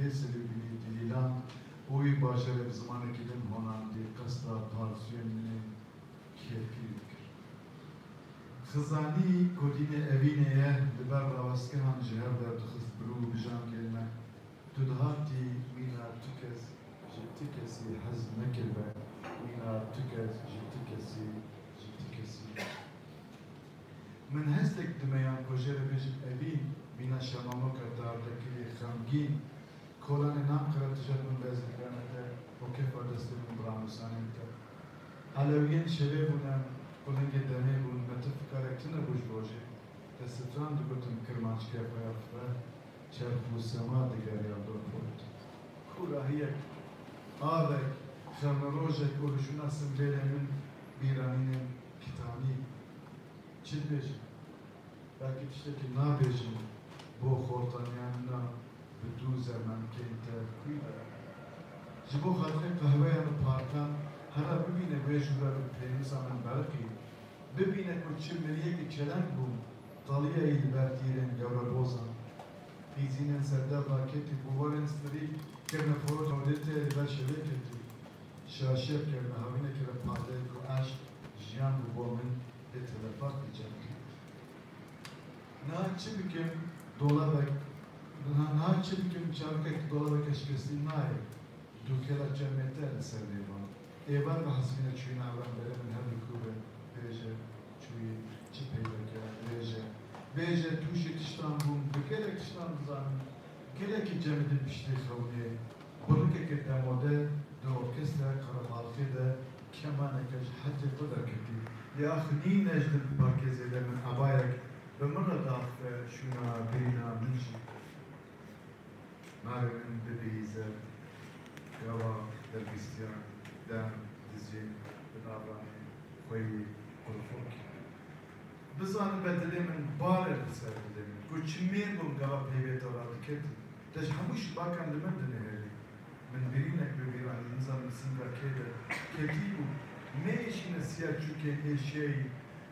پیسری بینی دلیلان اوی باشه به زمانی که دن هونندی قصدا پارسیون منی کیفی بکر خزانی کدین اوینه لبر راوسکه هم جهر در دخست برو بجان گلمه تدهاتی مینا تکس جتی کسی حزم نکربه مینا تکس جتی کسی من هستك دميان كوجر بيج أبين بين الشمامك دارتكلي خامجين كولان نام قرأت جد من بازل كانت وكيف أدست من برامسانك علويين شبابنا كلن قدامي بون متفكرك تنبوش بوجه تستران دكتم كرمانش كيف يفرح شرف والسما دقاري عبدون فوت كورا هيك آذك خم روجك ولشونا سنبيل من بيرانين كتاني چی بیشی؟ باقی تشتکی نبیشی با خورتانیان نه به دو زمان که انتخابی جبو خاطر قهوه یا پارکان هر ببینه بیشتر به پیروز آن برقی ببینه که چه ملیه که چلنگ بود طالیه ای برتیرن جورا بوزن ایزینن سردا باکتی بوارن سری که نفرات عادته و شده کتی شاشیب کرده همینه که پارده کو عشق جیان بومن اتفاق diyeceğim. Naçı bikim dolabek, naçı bikim çarkek dolabek eşkesi nay, dukela cemiyete eserli var. Evar ve hasbine çüyün avran beremin her bir kube, beje çüyü çipeylerke, beje tuşi tiştan bum, bekelek tiştan zanım, kelek cemiyete pişti kavni, bunu keke demode, de orkestra karabalfi de, kemanekej hatta kadar keti. يا أخي نين نجد المركز إذا من عبايك بمرة ضعف شونا بينا منشي مارن من بديزة كوا دربيستيان دام دزين بالعباني خوي قرفوك بزان بدلي من بارر بسر بدلي كل شمين بم قوا بيبيت وراد كت تج هموش باكم لمدن هذي من بيرينك ببيران نظام سنجا كده كتيبو نيشي نسيا چوكي هشي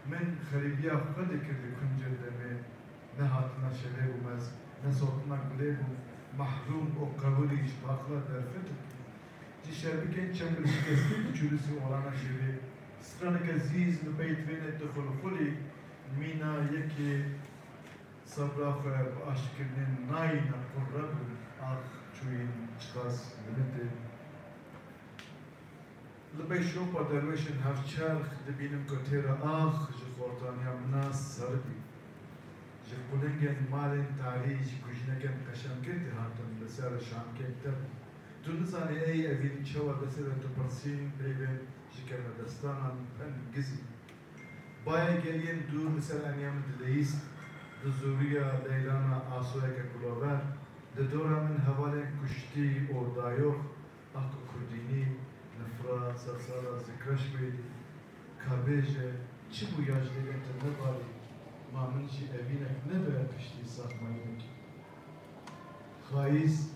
من خريبيا خد كده كنجر دمي نهاتنا شبه ومز نزوتنا قليبو محروم او قبوليش باخلا درفتك جي شربكين چمبر شكستي بچولسي اولانا شبه سترانك عزيز نبيت وين دخل خلي مينا يكي صبرا خواه باشكرنين ناينا قربو آخ چوين چخاص بنده لبي شوبا درويشن هفچرخ دبينم كتيرا آخ جخورتانيا مناس سربي جخولنگن مالن تاريج كجنگن قشم كنت هاتم لسر شام كنتر دونزاني اي اوين چوا دسر تپرسين بيبن جكرنا دستانان پن گزي بايا گلين دور مثل انيام دليس دزوريا ليلانا آسوية كلوبر دورا من هوالين كشتي او دايوخ اكو كرديني نفرا سرسارا ذكرش بيدي كابيجة چي بو ياجدين تنبالي ما منشي اوينك نبه پشتي ساخمانيك خايز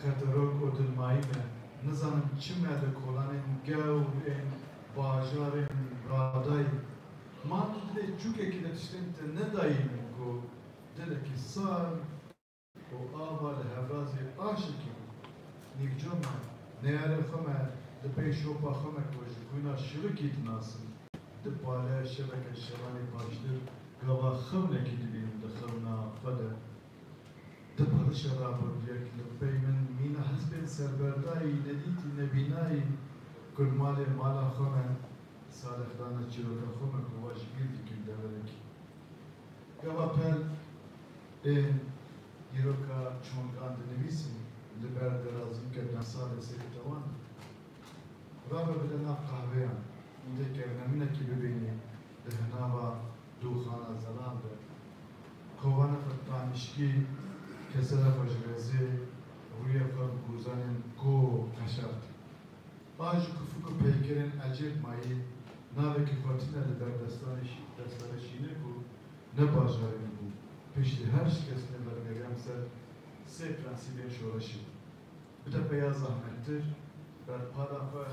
خطروك و دلمايمه نزانم چي مده کولانين گوين باجارين راداي ما ندلي چوكي كده تشتين تندايمه كو دلكي سار و آبا لهبرازي عاشقي نيك جمع نياري خمه دبي شوبا خمك وجه كوينا شركي تناسم دباله شبكة الشواني باشدر قوا خمنا كي دبينم دخلنا فدا دباله شرابر ديك دبي من مينا حسبين سربرداي نديتي نبيناي كل مالي مالا خمه صالح دانا چروكا خمك وواش بيلتي كم دولك قوا پل يروكا چونك عند نويسي لبر درازم كدن سال سيكتوان رابع بدنا قهوه اینجا که نمونه که ببینیم دهنا و دوخانه زلان ده کوانه فتانشکی کسره فجرزی روی فرد گوزانین گو کشرد باج کفوک پیکرین عجیب مایی ناوه که خاطینه در دستانشینه کو نباجارین بو پشتی هر شکست نبرگریم سر سه پرنسیبین شورشی بده بیا زحمتتر بر پادا خواه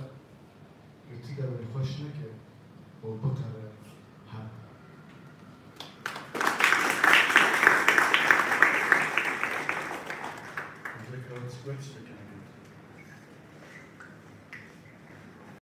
ارتدا به خوش نکه و بکره هم ذکر كرات سكوت شكل